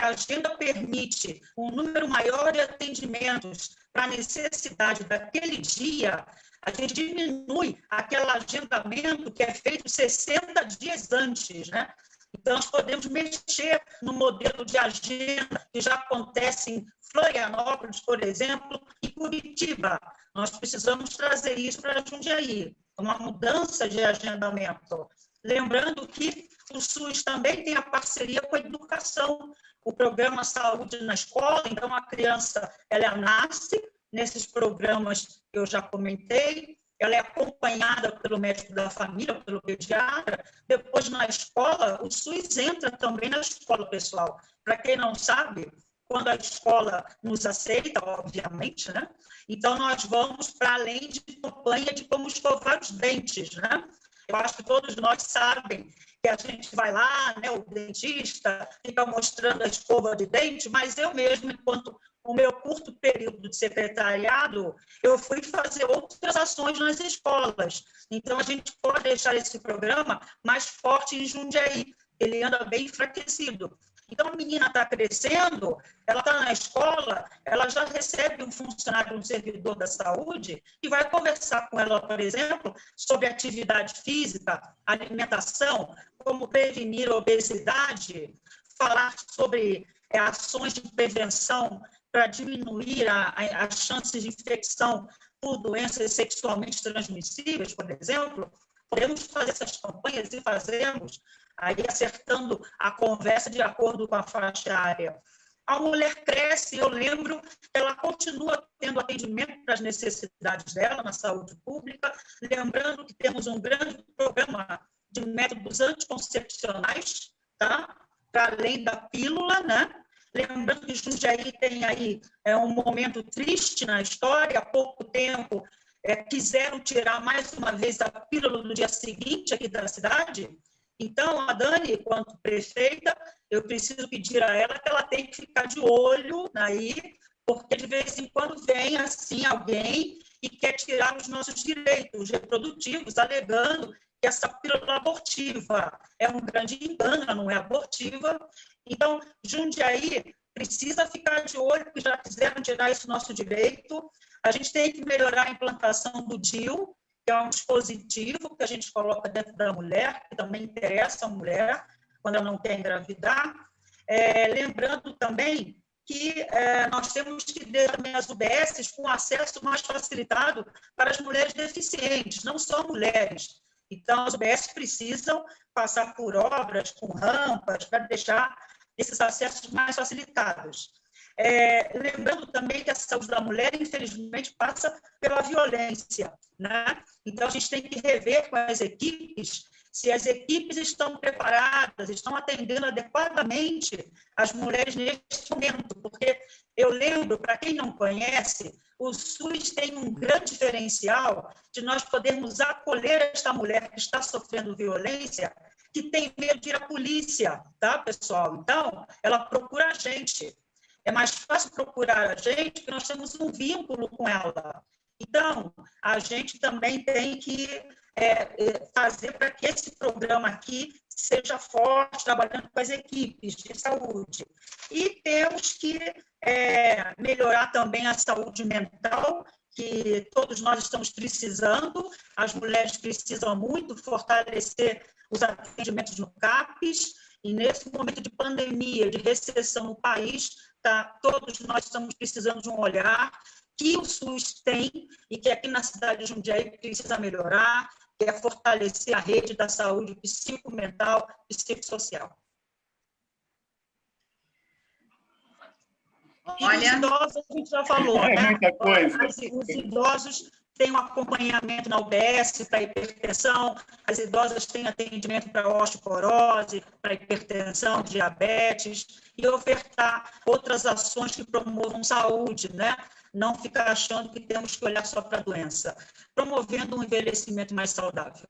agenda permite um número maior de atendimentos para a necessidade daquele dia, a gente diminui aquele agendamento que é feito 60 dias antes, né? Então, nós podemos mexer no modelo de agenda que já acontece em Florianópolis, por exemplo, e Curitiba. Nós precisamos trazer isso para Jundiaí, uma mudança de agendamento. Lembrando que o SUS também tem a parceria com a educação, o programa Saúde na Escola. Então, a criança ela nasce nesses programas que eu já comentei, ela é acompanhada pelo médico da família, pelo pediatra. Depois, na escola, o SUS entra também na escola, pessoal. Para quem não sabe, quando a escola nos aceita, obviamente, né? Então, nós vamos para além de campanha de como escovar os dentes, né? Eu acho que todos nós sabem que a gente vai lá, né, o dentista fica mostrando a escova de dente, mas eu mesmo, enquanto o meu curto período de secretariado, eu fui fazer outras ações nas escolas. Então, a gente pode deixar esse programa mais forte em Jundiaí. Ele anda bem enfraquecido. Então, a menina está crescendo, ela está na escola, ela já recebe um funcionário, um servidor da saúde, e vai conversar com ela, por exemplo, sobre atividade física, alimentação, como prevenir a obesidade, falar sobre ações de prevenção para diminuir as chances de infecção por doenças sexualmente transmissíveis, por exemplo. Podemos fazer essas campanhas e fazemos, aí acertando a conversa de acordo com a faixa etária. A mulher cresce, eu lembro que ela continua tendo atendimento para as necessidades dela na saúde pública, lembrando que temos um grande programa de métodos anticoncepcionais, tá? Para além da pílula, né? Lembrando que Jundiaí tem aí um momento triste na história. Há pouco tempo quiseram tirar mais uma vez a pílula no dia seguinte aqui da cidade. Então, a Dani, enquanto prefeita, eu preciso pedir a ela que ela tem que ficar de olho aí, porque de vez em quando vem assim alguém e quer tirar os nossos direitos reprodutivos, alegando que essa pílula abortiva é um grande engano, ela não é abortiva. Então, Jundiaí precisa ficar de olho, porque já quiseram tirar esse nosso direito. A gente tem que melhorar a implantação do DIU, que é um dispositivo que a gente coloca dentro da mulher, que também interessa a mulher, quando ela não quer engravidar. Lembrando também que nós temos que ter também as UBSs com acesso mais facilitado para as mulheres deficientes, não só mulheres. Então, as UBS precisam passar por obras com rampas para deixar esses acessos mais facilitados. Lembrando também que a saúde da mulher, infelizmente, passa pela violência, né? Então, a gente tem que rever com as equipes se as equipes estão preparadas, estão atendendo adequadamente as mulheres neste momento, porque eu lembro, para quem não conhece, o SUS tem um grande diferencial de nós podermos acolher esta mulher que está sofrendo violência, que tem medo de ir à polícia, tá, pessoal? Então, ela procura a gente. É mais fácil procurar a gente porque nós temos um vínculo com ela. Então, a gente também tem que fazer para que esse programa aqui seja forte, trabalhando com as equipes de saúde. E temos que melhorar também a saúde mental, que todos nós estamos precisando, as mulheres precisam muito fortalecer os atendimentos no CAPES, e nesse momento de pandemia, de recessão no país, todos nós estamos precisando de um olhar que o SUS tem e que aqui na cidade de Jundiaí precisa melhorar, que é fortalecer a rede da saúde psicomental e psicossocial. E os idosos, a gente já falou, né? Muita coisa. Os idosos têm um acompanhamento na UBS para hipertensão, as idosas têm atendimento para osteoporose, para hipertensão, diabetes, e ofertar outras ações que promovam saúde, né? Não ficar achando que temos que olhar só para a doença, promovendo um envelhecimento mais saudável.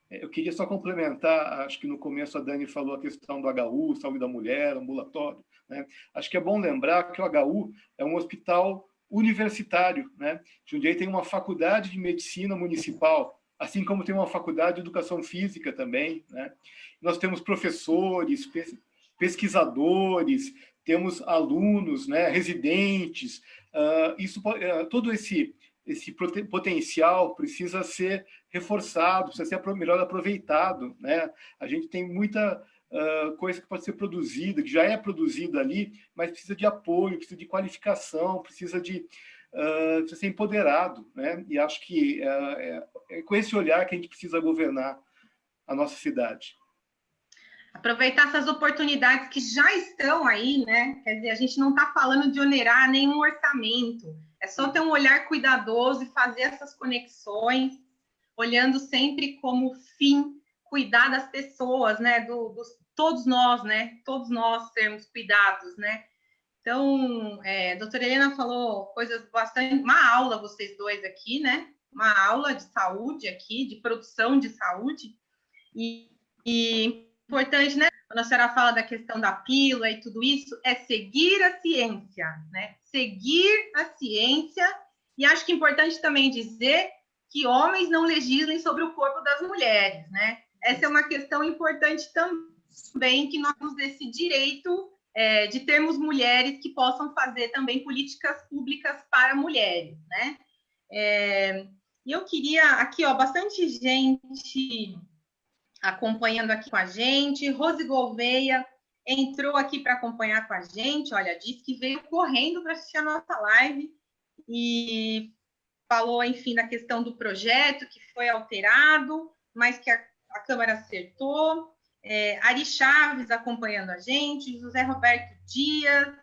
Eu queria só complementar, acho que no começo a Dani falou a questão do HU, saúde da mulher, ambulatório, né? Acho que é bom lembrar que o HU é um hospital universitário, né? Jundiaí tem uma faculdade de medicina municipal, assim como tem uma faculdade de educação física também, né? Nós temos professores, pesquisadores, temos alunos, né, residentes, todo esse potencial precisa ser reforçado, precisa ser melhor aproveitado, né? A gente tem muita coisa que pode ser produzida, que já é produzida ali, mas precisa de apoio, precisa de qualificação, precisa ser empoderado, né? E acho que é com esse olhar que a gente precisa governar a nossa cidade. Aproveitar essas oportunidades que já estão aí, né? Quer dizer, a gente não está falando de onerar nenhum orçamento, é só ter um olhar cuidadoso e fazer essas conexões, olhando sempre como fim cuidar das pessoas, né? Todos nós, né? Todos nós sermos cuidados, né? Então, a doutora Helena falou coisas bastante... Uma aula, vocês dois aqui, né? Uma aula de saúde aqui, de produção de saúde. E importante, né? Quando a senhora fala da questão da pílula e tudo isso, é seguir a ciência, né? Seguir a ciência. E acho que é importante também dizer que homens não legislem sobre o corpo das mulheres, né? Essa é uma questão importante também, que nós temos esse direito de termos mulheres que possam fazer também políticas públicas para mulheres, né? E eu queria, aqui, ó, bastante gente acompanhando aqui com a gente. Rose Gouveia entrou aqui para acompanhar com a gente, olha, disse que veio correndo para assistir a nossa live e falou, enfim, da questão do projeto que foi alterado, mas que a Câmara acertou. Ari Chaves acompanhando a gente, José Roberto Dias,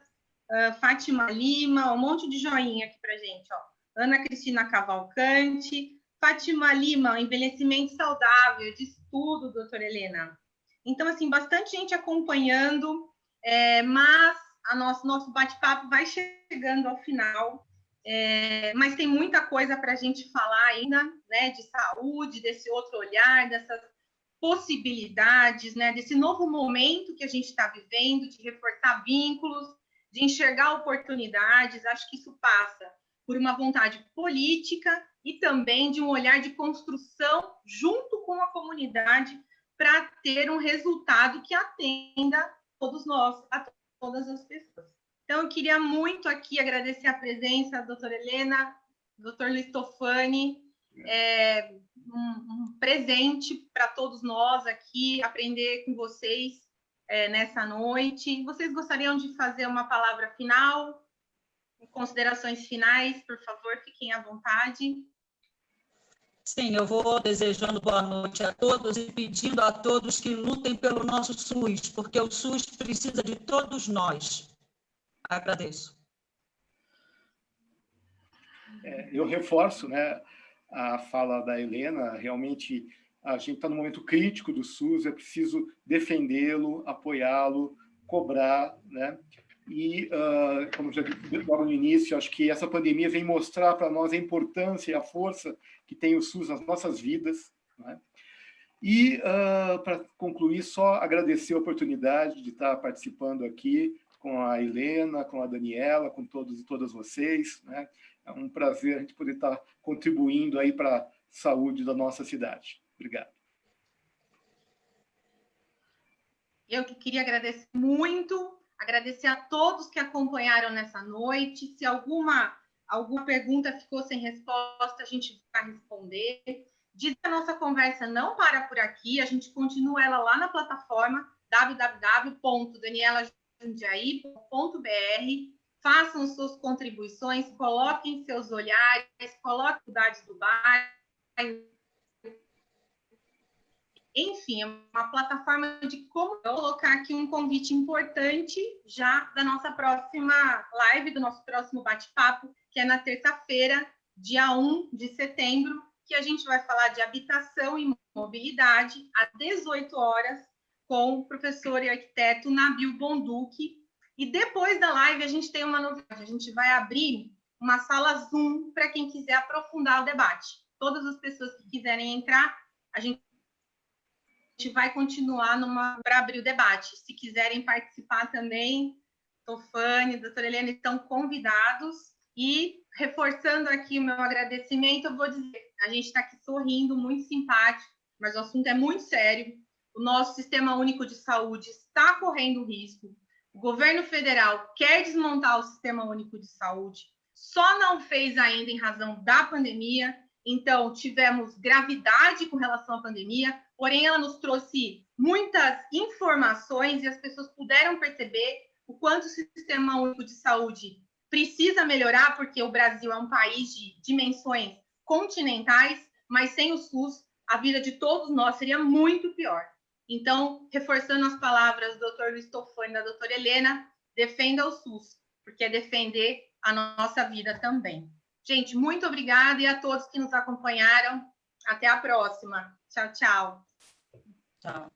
Fátima Lima, um monte de joinha aqui para a gente, ó. Ana Cristina Cavalcante, Fátima Lima, envelhecimento saudável, de estudo, doutora Helena. Então, assim, bastante gente acompanhando, mas nosso bate-papo vai chegando ao final, mas tem muita coisa para a gente falar ainda, né, de saúde, desse outro olhar, dessas possibilidades, né, desse novo momento que a gente está vivendo, de reforçar vínculos, de enxergar oportunidades. Acho que isso passa por uma vontade política e também de um olhar de construção junto com a comunidade para ter um resultado que atenda todos nós, a todas as pessoas. Então, eu queria muito aqui agradecer a presença da doutora Helena, do doutor Luiz Tofani, um presente para todos nós aqui, aprender com vocês nessa noite. Vocês gostariam de fazer uma palavra final? Considerações finais, por favor, fiquem à vontade. Sim, eu vou desejando boa noite a todos e pedindo a todos que lutem pelo nosso SUS, porque o SUS precisa de todos nós. Agradeço. Eu reforço, né, a fala da Helena. Realmente, a gente está num momento crítico do SUS, é preciso defendê-lo, apoiá-lo, cobrar, né? E, como já disse logo no início, acho que essa pandemia vem mostrar para nós a importância e a força que tem o SUS nas nossas vidas, né? E, para concluir, só agradecer a oportunidade de estar participando aqui com a Helena, com a Daniela, com todos e todas vocês, né? É um prazer a gente poder estar contribuindo aí para a saúde da nossa cidade. Obrigado. Eu que queria agradecer muito, agradecer a todos que acompanharam nessa noite. Se alguma pergunta ficou sem resposta, a gente vai responder. Diz que a nossa conversa não para por aqui, a gente continua ela lá na plataforma www.danielajundiaí.br. Façam suas contribuições, coloquem seus olhares, coloquem cidades do bairro. Enfim, é uma plataforma de como colocar aqui um convite importante já da nossa próxima live, do nosso próximo bate-papo, que é na terça-feira, dia 1 de setembro, que a gente vai falar de habitação e mobilidade às 18 horas com o professor e arquiteto Nabil Bonduki. E depois da live a gente tem uma novidade, a gente vai abrir uma sala Zoom para quem quiser aprofundar o debate. Todas as pessoas que quiserem entrar, a gente vai continuar para abrir o debate. Se quiserem participar também, Tofane, doutora Helena, estão convidados. E reforçando aqui o meu agradecimento, eu vou dizer, a gente está aqui sorrindo, muito simpático, mas o assunto é muito sério. O nosso Sistema Único de Saúde está correndo risco. O governo federal quer desmontar o Sistema Único de Saúde, só não fez ainda em razão da pandemia. Então, tivemos gravidade com relação à pandemia, porém ela nos trouxe muitas informações e as pessoas puderam perceber o quanto o Sistema Único de Saúde precisa melhorar, porque o Brasil é um país de dimensões continentais, mas sem o SUS, a vida de todos nós seria muito pior. Então, reforçando as palavras do Dr. Luiz Tofani e da doutora Helena, defenda o SUS, porque é defender a nossa vida também. Gente, muito obrigada e a todos que nos acompanharam. Até a próxima. Tchau, tchau. Tchau.